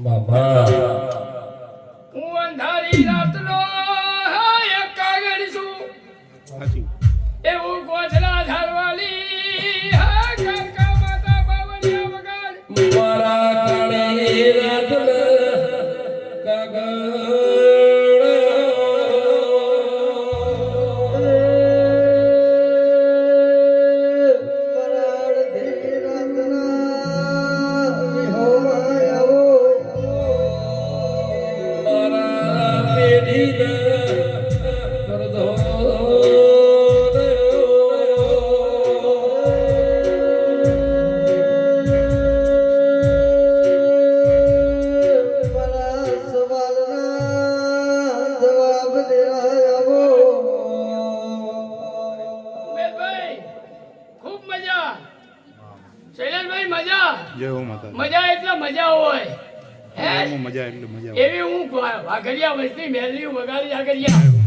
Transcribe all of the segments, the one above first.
બાબા હું અંધારી રાતનો એક કાગળ છું સાચું એવું ગોધરા ધારવાલી કાકા માતા બાવળિયા વગાડ મારા કાળી રાતન મજા એટલે મજા હોય હે મજા એટલે મજા એવી હું વાઘરિયા વસ્તી મેલરી વગાડી આગરિયા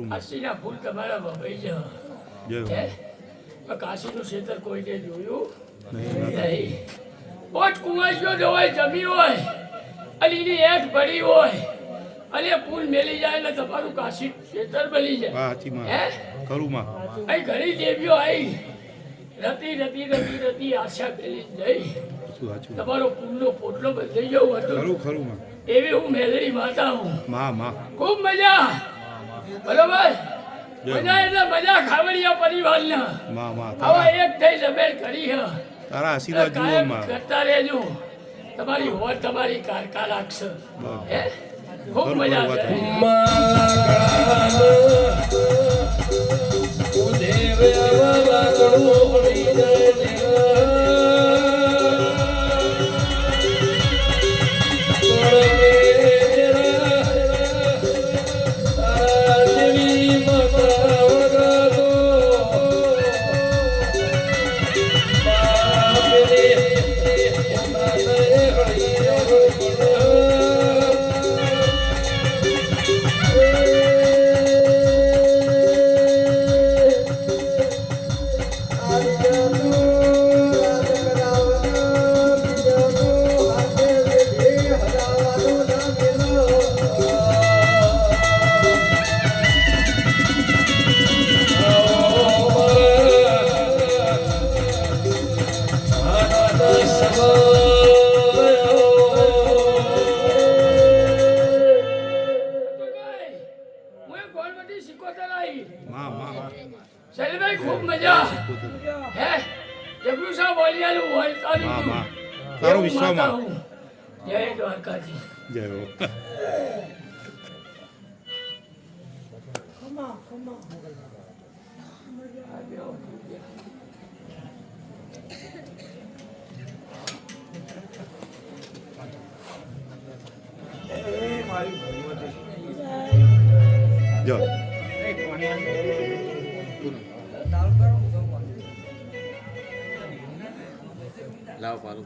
કાશીના ફૂલ તમારા બભાઈ છે કાશીનું ક્ષેત્ર કોઈને જોયું નહીં પોટ કુંવાસીઓ જોવાય જમી હોય અને એની એઠ ભરી હોય અને ફૂલ મેલી જાય એટલે તમારું કાશી ક્ષેત્ર બની જાય અહીં ઘણી દેવીઓ આવી રતી રતી રતી રતી આશા પેલી જઈ તમારો ફૂલનો પોટલો બદલાઈ જવું હતું એવી હું મેલડી માતા હું ખૂબ મજા બરોબર મજા એટલે મજા ખાવડિયા પરિવારના આવા એક થઈ જમેર કરી હે તારા આશીર્વાદ જુઓ માં કરતા રહેજો તમારી હોર તમારી કારકા રાખશે હે ખૂબ મજા આવે શૈલભાઈ ખૂબ મજા હે જબરુ સાહેબ બોલિયાનું હોય તારો વિશ્વમાં જય દ્વારકાજી જય હો જો લાવ પાલો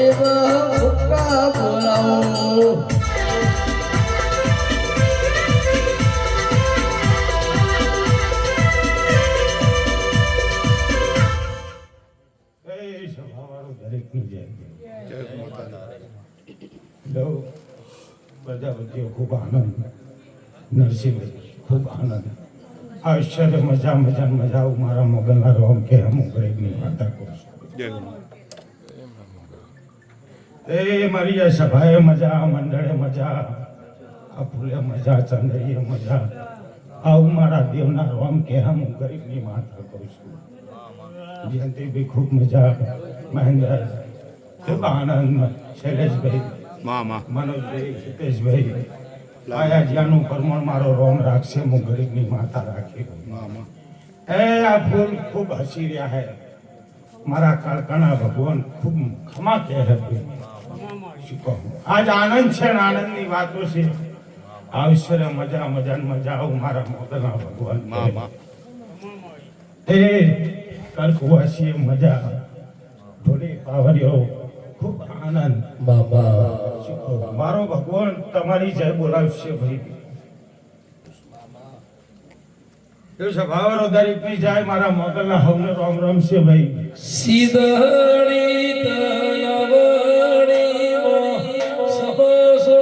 એ સભાવાળો દરેકની જય. જય માતાજી. લો, પ્રજાપતિઓ ખૂબ આનંદ, નરસિંહભાઈ ખૂબ આનંદ. આશ્ચર્ય મજા મજા મજા આવું મારા મોગલના રોમ કે અમુક ગરીબની વાર્તા કરું છું. જય હો. એ મારી આ સભાએ મજા, મંડળે મજા, આ ફૂલે મજા, ચંદરીએ મજા, આવું મારા દેવના રોમ કે અમુક ગરીબની વાર્તા કરું છું. જયંતિભાઈ ખૂબ મજા, મહેન્દ્ર ખૂબ આનંદ, શૈલેષભાઈ, માં મનોજભાઈ, હિતેશભાઈ, આયા જ્યાંનું પરમણ મારો રોમ રાખશે, હું ગરીબની માતા રાખી. એ આ ફૂલ ખૂબ હસી રહ્યા હે, મારા કાળકાના ભગવાન ખૂબ ખમા કહે હે. શું કહું, આજ આનંદ છે ને આનંદની વાતો છે. આવશે રે મજા મજા ને મજા આવું મારા મોગલના ભગવાન માં એ કલકુવાસીએ મજા, ઢોલી પાવરીઓ ખૂબ આનંદ. શું કહું, મારો ભગવાન તમારી જય બોલાવશે ભાઈ. એ સભાવાળો દરેકની જાય મારા મોગલના હવને રોમ રમશે ભાઈ. સીધડી તલવડી સબસો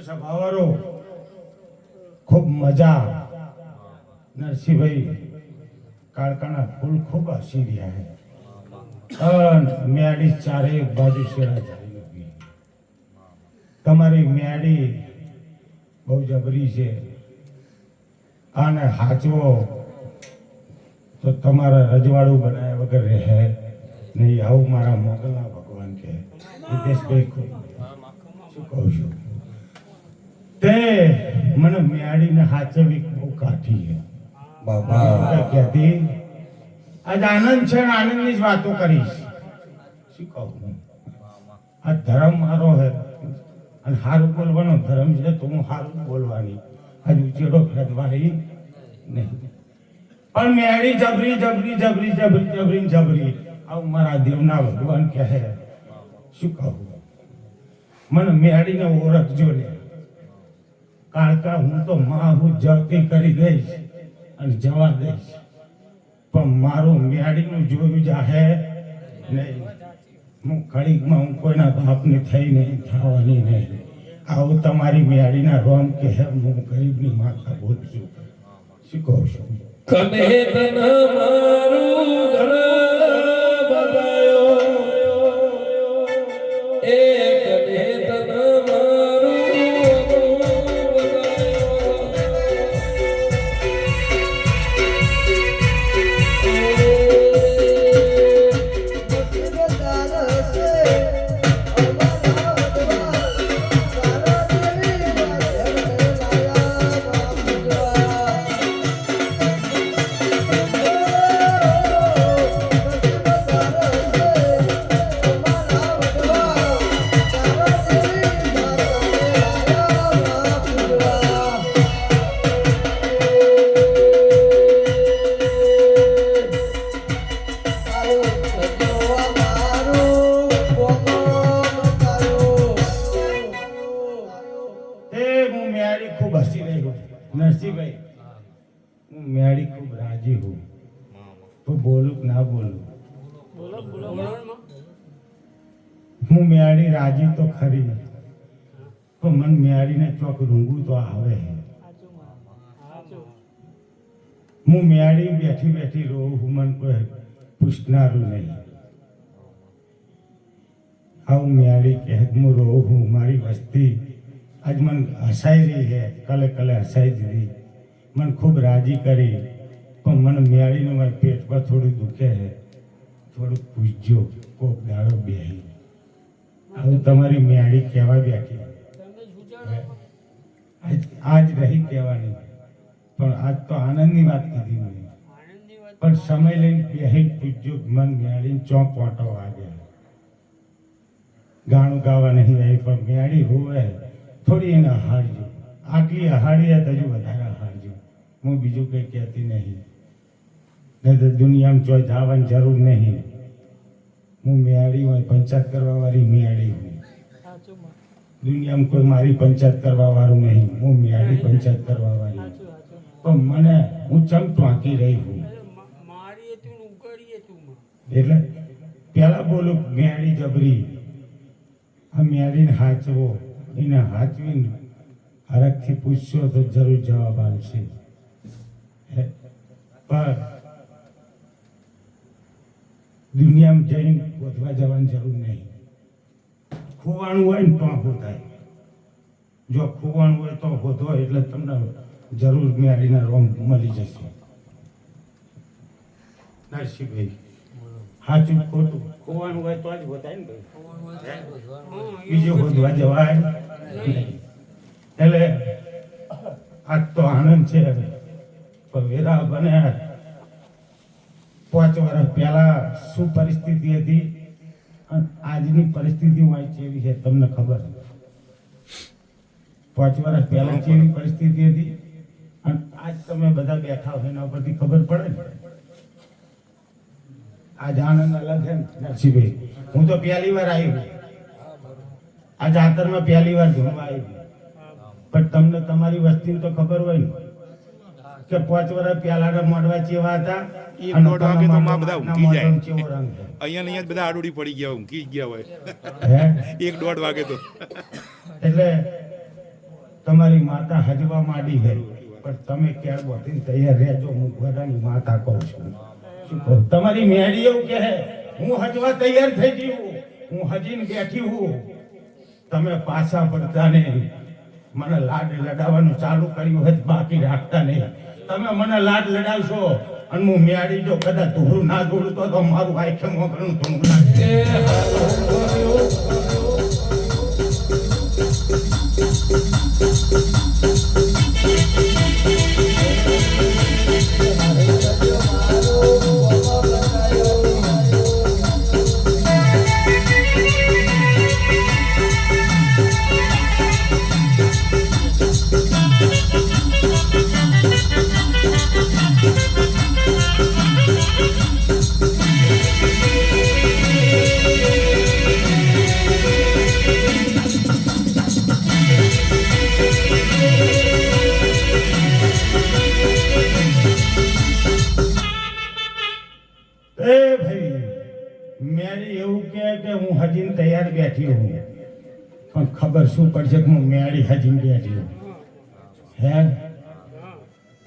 સભાવાળો ખૂબ મજા. નરસિંહભાઈ કાળકાના ફૂલ ખૂબ હસી રહ્યા છે. મેડી ચારે બાજુ શેરા જાય નથી. તમારી મેડી બહુ જબરી છે, આને હાચવો તો તમારા રજવાડું બનાવ્યા વગર રહે નહીં. આવું મારા મોગલના ભગવાન કે હિતેશભાઈ ખૂબ શું કહું છું. તે મને મેળીને હાચવી બહુ કાઠી છે કહેતી. આજ આનંદ છે ને આનંદની જ વાતો કરીશ. શું કહું, આ ધર્મ મારો હે અને સારું બોલવાનો ધર્મ છે તો હું સારું બોલવાની. આજ ઉચેડો ફેરવાની નહીં. પણ મેળી જબરી જબરી જબરી જબરી જબરી જબરી આવું મારા દેવના ભગવાન કહે. શું કહું, મને મેળીને ઓળખજો લે. કાળકા હું તો હું જતી કરી દઈશ અને જવા દઈશ, પણ મારું મેળીનું જોયું જાહે નહીં. હું ઘડીકમાં હું કોઈના બાપની થઈ નહીં, થવાની નહીં. આવું તમારી મેળીના રોમ કે હું ગરીબની માતા બોલું છું. શું કહું છું, કને તન મારું ઘર બધાયો એ કને તન મારું નરસિંહભાઈ હું મેળી ખૂબ રાજી હું તો બોલું કે ના બોલું બોલો બોલો બોલો હું મેળી રાજી તો ખરી તો મન મેળીને ચોક રૂંગું તો આવે હું મેળી બેઠી બેઠી રોઉં હું મન કોઈ પૂછનારું નહીં આવું મેળી કહે હું રોઉં હું મારી વસ્તી આજ મન હસાઈ રહી હે કલે કલે હસાઈ દીધી મન ખૂબ રાજી કરી પણ મને મેળીનું મારા પેટ પર થોડું દુખે હે થોડું પૂછજો કોક દાડો બેહી આવું તમારી મેળી કહેવા બેઠી આજ રહી કહેવાની પણ આજ તો આનંદની વાત કીધી મને પણ સમય લઈને બેહીને પૂછજો મન મેળીને ચોક પોટો વાગ્યા ગાણું ગાવા નહીં આવી પણ મેળી હોવે થોડી એને હારજો આટલી હાડી તો હજુ વધારે હારજો હું બીજું કંઈ કહેતી નહીં નહીં તો દુનિયામાં ચોય જવાની જરૂર નહીં હું મેળી હોય પંચાયત કરવા વાળી મેળી હું દુનિયામાં કોઈ મારી પંચાયત કરવા વાળું નહીં હું મેળી પંચાયત કરવા વાળી પણ મને હું ચમ ટોંકી રહી હું એટલે પેલા બોલું મેળી જબરી આ મેળીને હાચવો એને હાચવીને હરખથી પૂછશો તો જરૂર જવાબ આવશે પણ દુનિયામાં જઈને ગોતવા જવાની જરૂર નહીં ખોવાણું હોય ને તો હોતાય જો ખોવાણું હોય તો હોતો એટલે તમને જરૂર મેળીના રોમ મળી જશે નરસિંહભાઈ સાચું ખોટું ખોવાનું હોય તો જ હોતાય ને ભાઈ બીજો હોદવા જવાય નહીં એટલે આજ તો આનંદ છે પણ વેરા બને 5 વર્ષ પહેલા શું પરિસ્થિતિ હતી અને આજની પરિસ્થિતિ હોય કેવી છે તમને ખબર 5 વર્ષ પહેલા કેવી પરિસ્થિતિ હતી અને આજ તમે બધા બેઠા હોય એના પરથી ખબર પડે ને આજ આનંદ અલગ છે નરસિંહભાઈ હું તો પહેલી વાર આવ્યો આ જાતરમાં પહેલી વાર ઘૂમવા આવ્યો પણ તમને તમારી વસ્તી તો ખબર હોય ને કે 5 વર્ષ પહેલાના મોડવા ચેવા હતા એક દોઢ વાગે તો માં બધા ઊંઘી જાય ચેવો રંગ છે. અહીંયા જ બધા આડોડી પડી ગયા ઊંઘી જ ગયા હોય હે 1-1.5 વાગે તો એટલે તમારી માતા હજવા માંડી ગઈ પણ તમે ક્યારે બોટીને તૈયાર રહેજો હું ઘોડાની માતા કહું છું શું કહું તમારી મેળી એવું કહે હું હજવા તૈયાર થઈ ગયું હું હજીને બેઠી હું તમે પાછા પડતા નહીં મને લાડ લડાવવાનું ચાલુ કર્યું હોય બાકી રાખતા નહીં તમે મને લાડ લડાવશો અને હું મેળી જો કદાચ ધૂળું ના ધૂળું તો મારું આખે મોકલું ધૂળું લાગે તૈયાર બેઠી હું પણ ખબર શું પડશે કે હું મેળી હજી બેઠી હું હે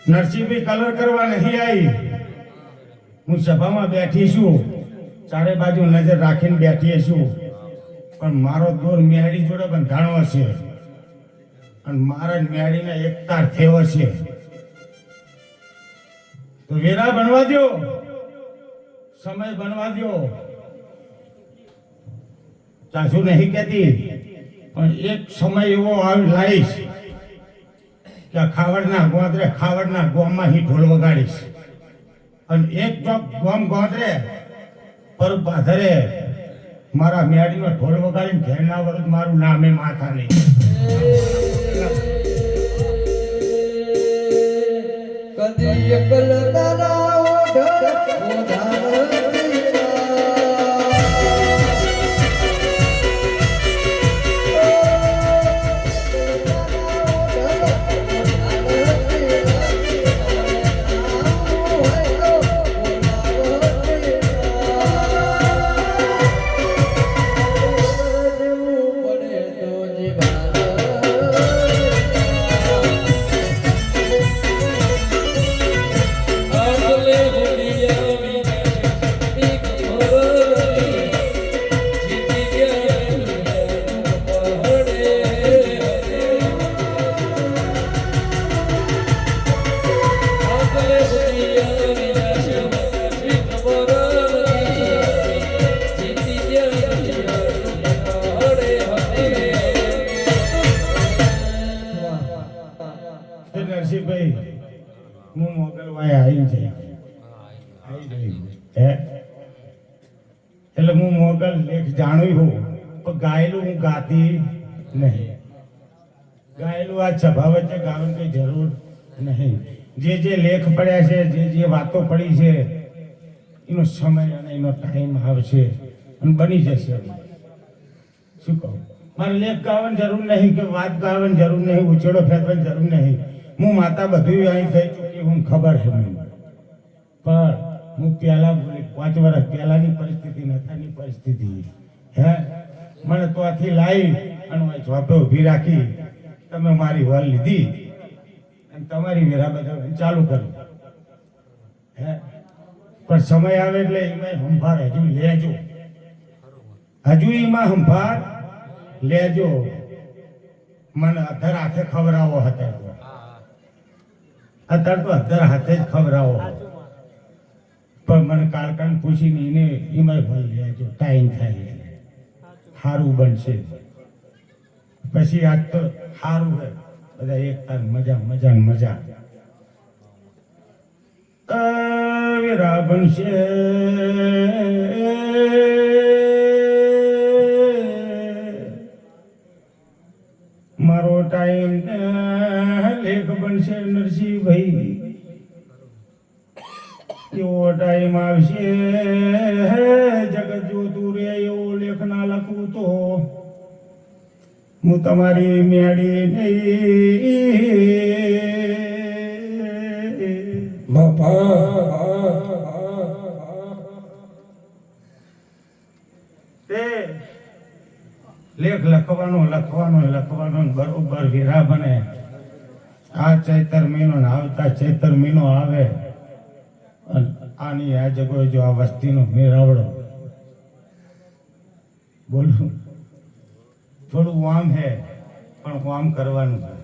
નરસિંહભાઈ કલર કરવા નહીં આવી હું સભામાં બેઠી છું ચારે બાજુ નજર રાખીને બેઠી છું પણ મારો દોર મેળી જોડે બંધાણો હશે અને મારા મેળીને એકતાર થયો છે તો વેરા બનવા દો સમય બનવા દો સાસુ નહીં કહેતી પણ એક સમય એવો આવી લાવીશ કે ખાવડના ગોંદરે ખાવડના ગોમમાં હી ઢોલ વગાડીશ અને એક ચોક ગોમ ગોંદરે પર પાથરે મારા મેળીમાં ઢોલ વગાડીને ઘેરના વરદ મારું નામે માથા નહીં કદી એકલ તારા ઓઢ હું મોગલવાય આવી જાય હે એટલે હું મોગલ લેખ જાણું હું પણ ગાયેલું હું ગાતી નહીં ગાયેલું આ સભા વચ્ચે ગાવાની કઈ જરૂર નહીં જે લેખ પડ્યા છે જે વાતો પડી છે એનો સમય અને એનો ટાઈમ આવશે અને બની જશે શું કહું મારે લેખ ગાવાની જરૂર નહીં કે વાત ગાવાની જરૂર નહીં ઉછેડો ફેંકવાની જરૂર નહીં હું માતા બધું અહીં થઈ ચૂકી હું ખબર છે મને પણ હું પહેલા બોલી 5 વર્ષ પહેલાની પરિસ્થિતિ નથાની પરિસ્થિતિ હે મને તો આથી લાવી અને ઝોપે ઊભી રાખી તમે મારી વલ લીધી અને તમારી વેરા બધા ચાલુ કર્યું હે પણ સમય આવે એટલે એમાં સંભાળ હજુ લેજો હજુ એમાં સંભાળ લેજો મને અધર હાથે ખવડાવો હતા અત્યારે તો અધર હાથે જ ખવડાવો પણ મને કાળકાન પૂછીને એને એમાં ભાઈ લેજો ટાઈમ થાય એટલે સારું બનશે પછી આજ તો સારું હે બધા એક તાર મજા મજા ને મજા વેરા બનશે મારો ટાઈમ લેખ બનશે નરસિંહભાઈ એવો ટાઈમ આવશે જગત જોતું રે એવો લેખ ના લખું તો હું તમારી મેળી નહીં તે લેખ લખવાનો બરોબર વીરા બને આ ચૈતર મહિનો ને આવતા ચૈતર મહિનો આવે આની આ જગો જો આ વસ્તીનો મેળાવડો બોલું થોડું વામ હે પણ વામ કરવાનું છે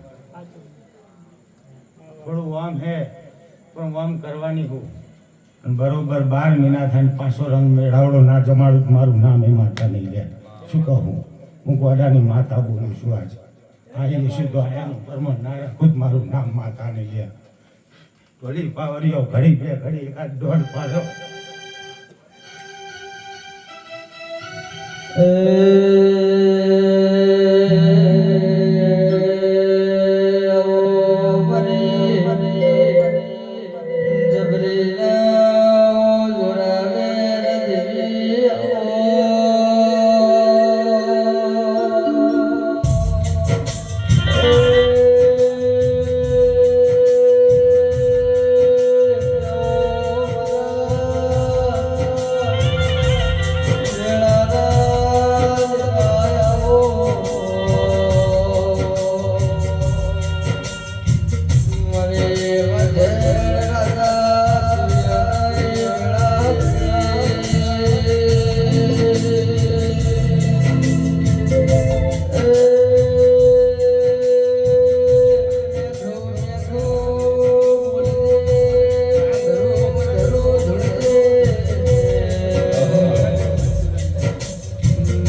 થોડું વામ હે પણ વામ કરવાની હું અને બરોબર 12 મહિના થઈને પાછો રંગ મેળાવડો ના જમાડું મારું નામ એ માતા નહીં લે શું કહું હું ગોડાની માતા બોલું છું આજે આ સીધો આયાનું કર્મ ના રાખું જ મારું નામ માતા નહીં લે ઘડી પાવરીઓ ઘડી બે ઘડી એકાદ દોઢ પાડો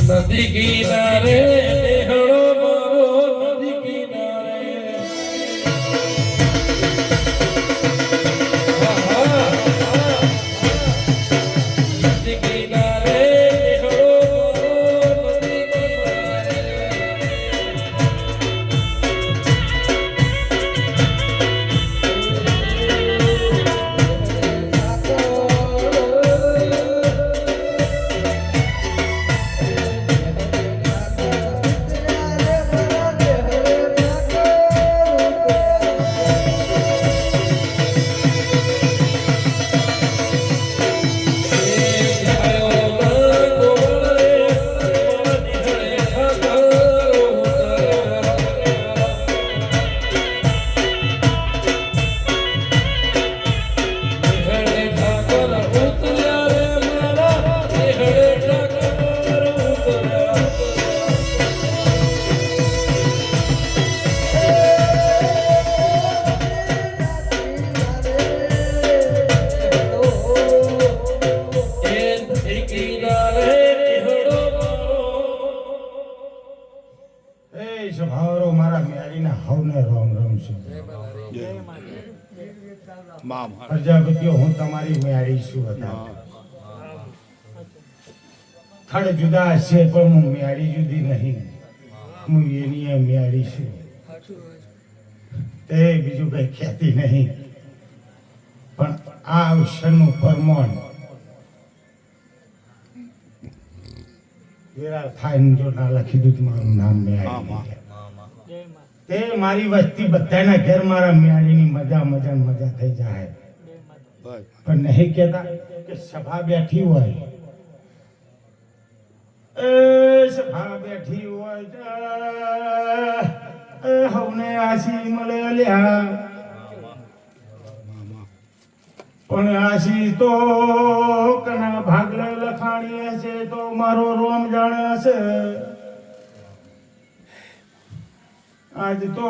નદી કિનારે હળો મારો નદી કિનારે નદી કિનારે હળો મારો નદી કિનારે મામ પ્રજાપતિઓ હું તમારી મેળી છું હતા. થડ જુદા છે પણ હું મેળી જુદી નહીં. હું એની એ મેળી છું. તે બીજું કઈ ખ્યાતિ નહીં. પણ આ અવસરનું પરમોણ વેરા થાય ને જો ના લખી દઉં તો મારું નામ મેળી. તે મારી વસ્તી બધાના ઘેર મારા મેળીની મજા થઈ જાય. પણ નહીં કહેતા કે સભા બેઠી હોય હવને આશી મળે લ્યા. પણ આશી તો કના ભાગલે લખાણી હશે તો મારો રોમ જાણે હશે. આજ તો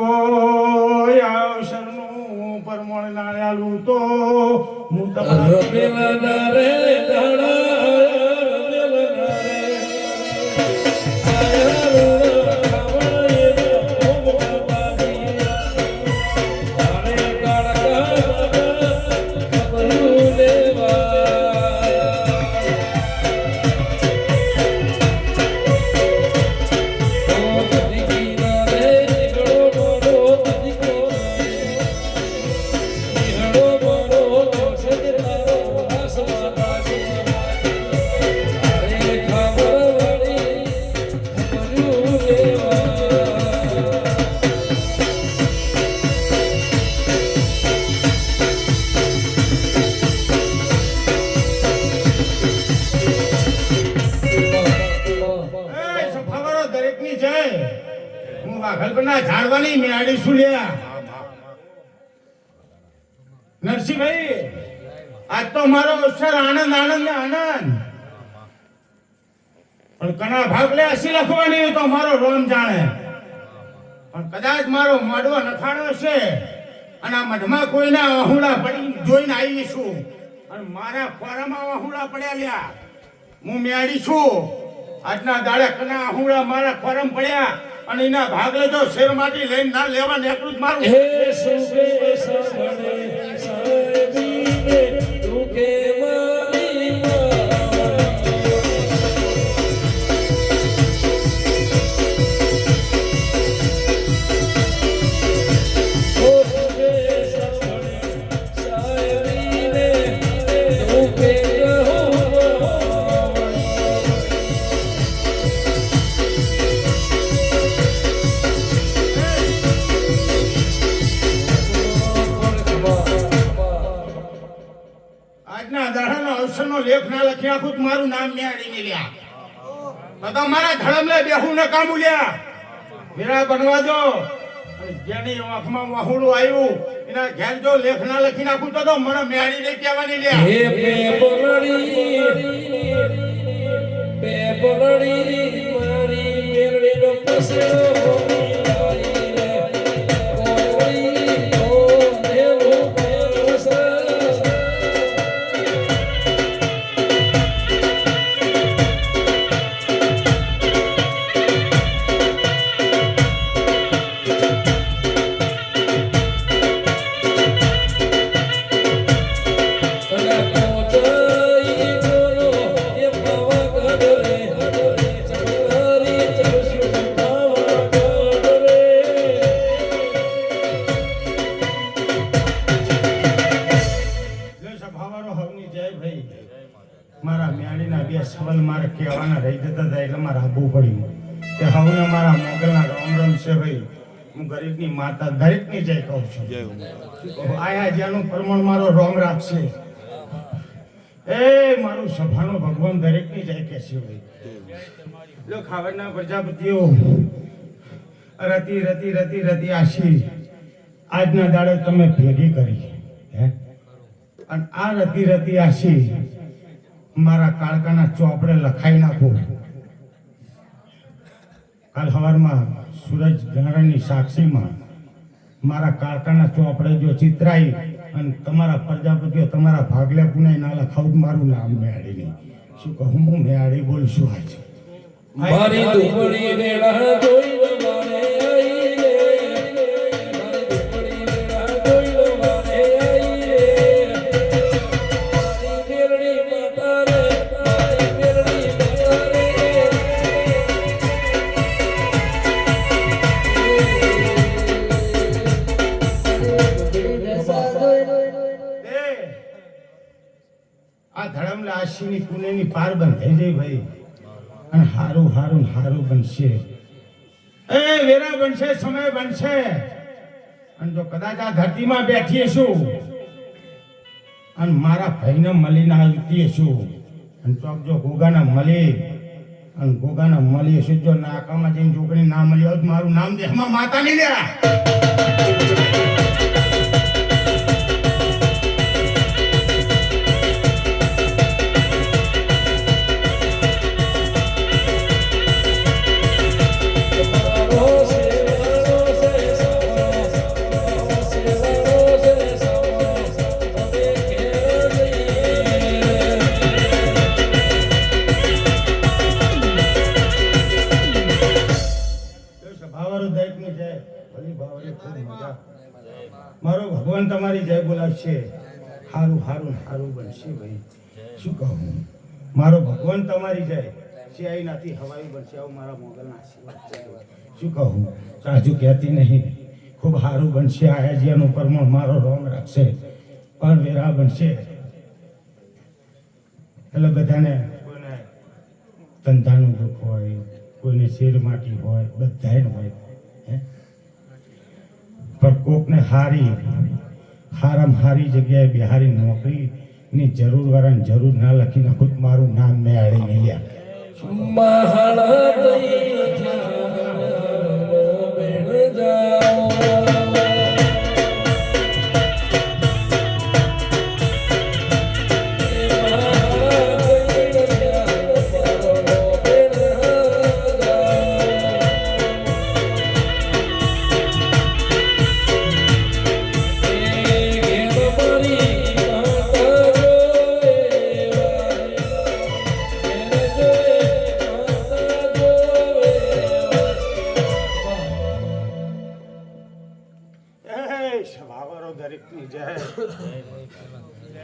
અવસરનું પરમણ નાળ્યાલું તો હું રમેલા રે ઝાડવાની મેળી છું લ્યા. નરસિંહભાઈ આજ તો મારો અવસર આનંદ ને આનંદ. પણ કના ભાગલે હસી લખવાની તો મારો રોમ જાણે. પણ કદાચ મારો મોઢો નખાણો છે અને આ મઢમાં કોઈના વહુડા પડી જોઈને આવી છું અને મારા ખોરામાં વહુડા પડ્યા લ્યા. હું મેળી છું. આજના દાડે કના વહુડા મારા ખોરામ પડ્યા અને એના ભાગલે જો શેર માટી લઈને ના લેવા નીકળું જ મારું. હે સુબે સબડે સાબીને દુખે મારી ઓ સુબે સબડે સાબીને દુખે અવસરનો લેખ ના લખી આખું મારું નામ મેળીને લ્યા. તો મારા ધડમ લે બેહું ને કામું લ્યા. મેરા બનવા દો. જેની આંખમાં વહુડું આવ્યું એના ઘેર જો લેખ ના લખી નાખું તો મને મેળી ને કહેવાની લ્યા. હે પેપલડી મારી મેળડીનો પસેડો મારા મેળીના બે સવાલ મારે કહેવાના રહી જતા હતા એટલે મારે આપવું પડ્યું કે હવે મારા મોગલના રામ છે ભાઈ. હું ગરીબની માતા દરેકની જય કહું છું. આયા જ્યાંનું પ્રમાણ મારો રોમ રાખશે એ મારું સભાનો ભગવાન દરેકની જય કહેશે ભાઈ. જો ખાવડના પ્રજાપતિઓ રતી રતી રતી રતી આશી આજના દાડે તમે ભેગી કરી હે અને આ રતી રતી આશી મારા કાળકાના ચોપડે લખાઈ નાખો. કાલ સવારમાં સૂરજ ગ્રહણની સાક્ષીમાં મારા કાળકાના ચોપડે જો ચિત્રાઈ અને તમારા પ્રજાપતિઓ તમારા ભાગલે પુનાઈ ના લખાવું મારું નામ મેળી નહીં. શું કહું હું મેળી બોલશું આજે. મારી દુબળી રેડા જોઈને મારે આઈ રે મારી દુબળી રેડા જોઈને મારે આ ધડમલા આશીની પુણેની પાર બંધ થઈ જાય ભાઈ અને હારું હારું ને હારું બનશે એ વેરા બનશે સમય બનશે અને જો કદાચ આ ધરતીમાં બેઠી છું અને મારા ભાઈને મળીને આવતી છું અને ચોક જો ગોગાના મળી અને ગોગાના મળી છું જો નાકામાં જઈને છોકરી ના મળી હોત મારું નામ દેહમાં માતા નહીં લે મારો ભગવાન તમારી જય બોલાવશે હારું હારું હારું બનશે ભાઈ શું કહું મારો ભગવાન તમારી જય સિયાઈ નાથી હવાઈ બનશે આવું મારા મોગલના આશીર્વાદ છે શું કહું સાજુ કહેતી નહીં ખૂબ સારું બનશે આયાજીયાનું પરમણ મારો રોમ રાખશે પણ વેરા બનશે એટલે બધાને કોઈને ધંધાનું દુઃખ હોય કોઈને શેર માટી હોય બધાને હોય પણ કોકને હારામ હારી જગ્યાએ બિહારી નોકરીની જરૂર વાળાને જરૂર ના લખી નાખું મારું નામ મેં આડી નહીં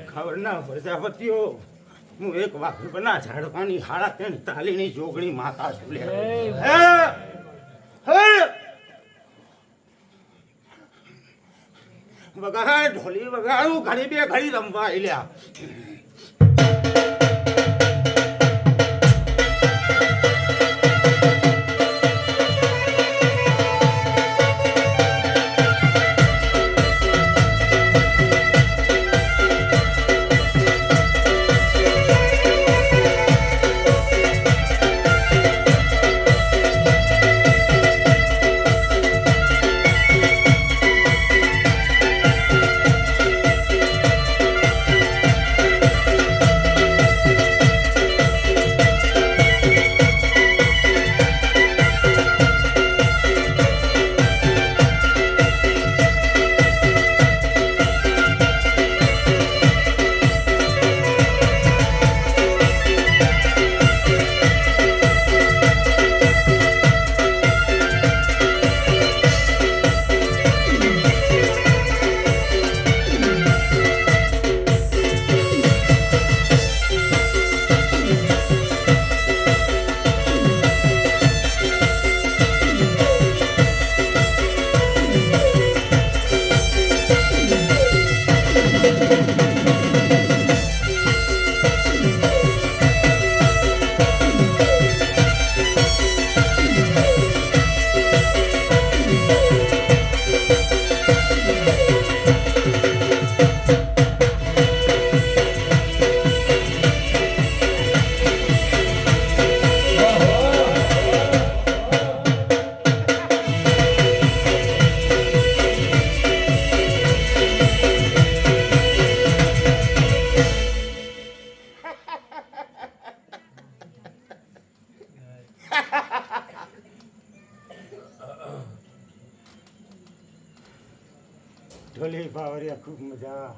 ખબર ના પ્રજાપતિઓ હું એક વાઘના ઝાડવાની હાડા તેની તાલીની જોગણી માતા છું લે વગાડ ઢોલી વગાડું ઘડી બે ઘડી રમવા લ્યા ઢોલી ભાવરિયા ખૂબ મજા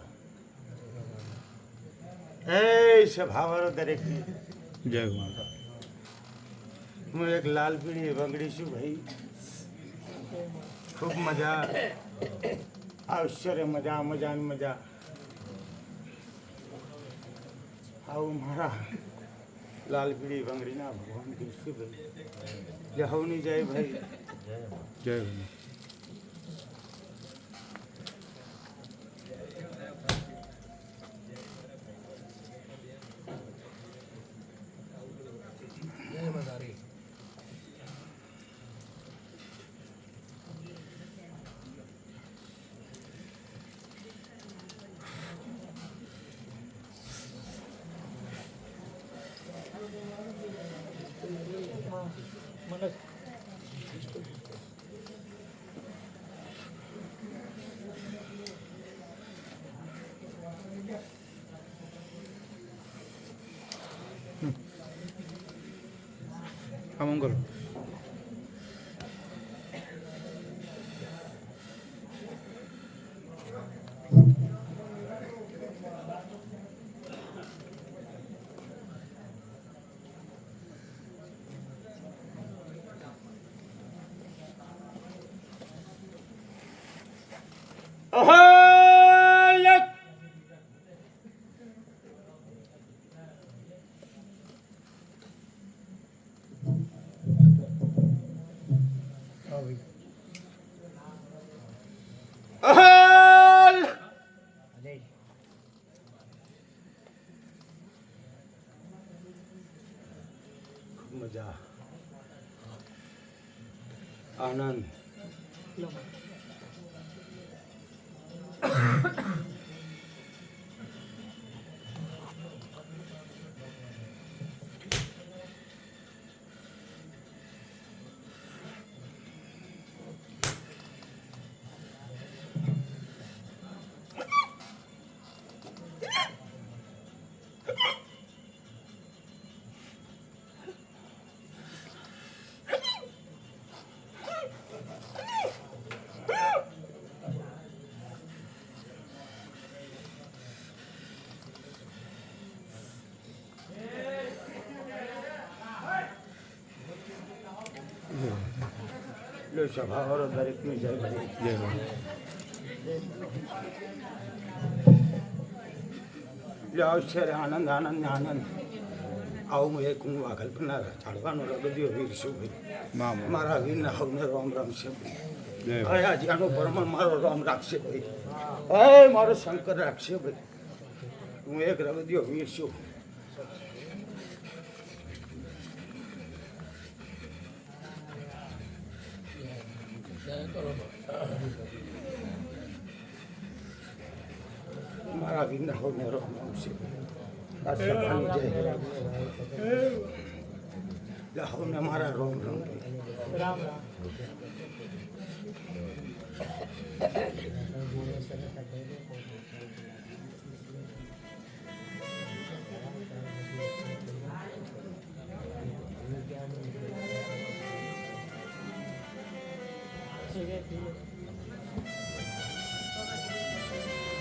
એ ભાવરો દરેક જય માતા હું એક લાલ પીળી બંગડી છું ભાઈ ખૂબ મજા આવશે રે મજા મજા ને મજા આવું મારા લાલ પીળી બંગડીના ભગવાન દિવસે ભાઈ જય હવની જય ભાઈ જય આમ કરો. અહલક અહલ મજા આનંદ લો સભાવાળો દરેકની જય ભરી. જય હો. લો અવસર આનંદ આનંદ ને આનંદ આવું એક હું આ કલ્પના ચાલવાનો રગદિયો વીર છું ભાઈ મા મારા વીરના હવને રામ રામ છે જય હો. ભાઈ આજે આનો પરમાણ મારો રામ રાખશે ભાઈ હે મારો શંકર રાખશે ભાઈ હું એક રગદિયો વીર છું મારા વીરના હવને રામ રામ છે આ સભાની જય હવને મારા રામ રામ ભાઈ સિગરેટ પી લો.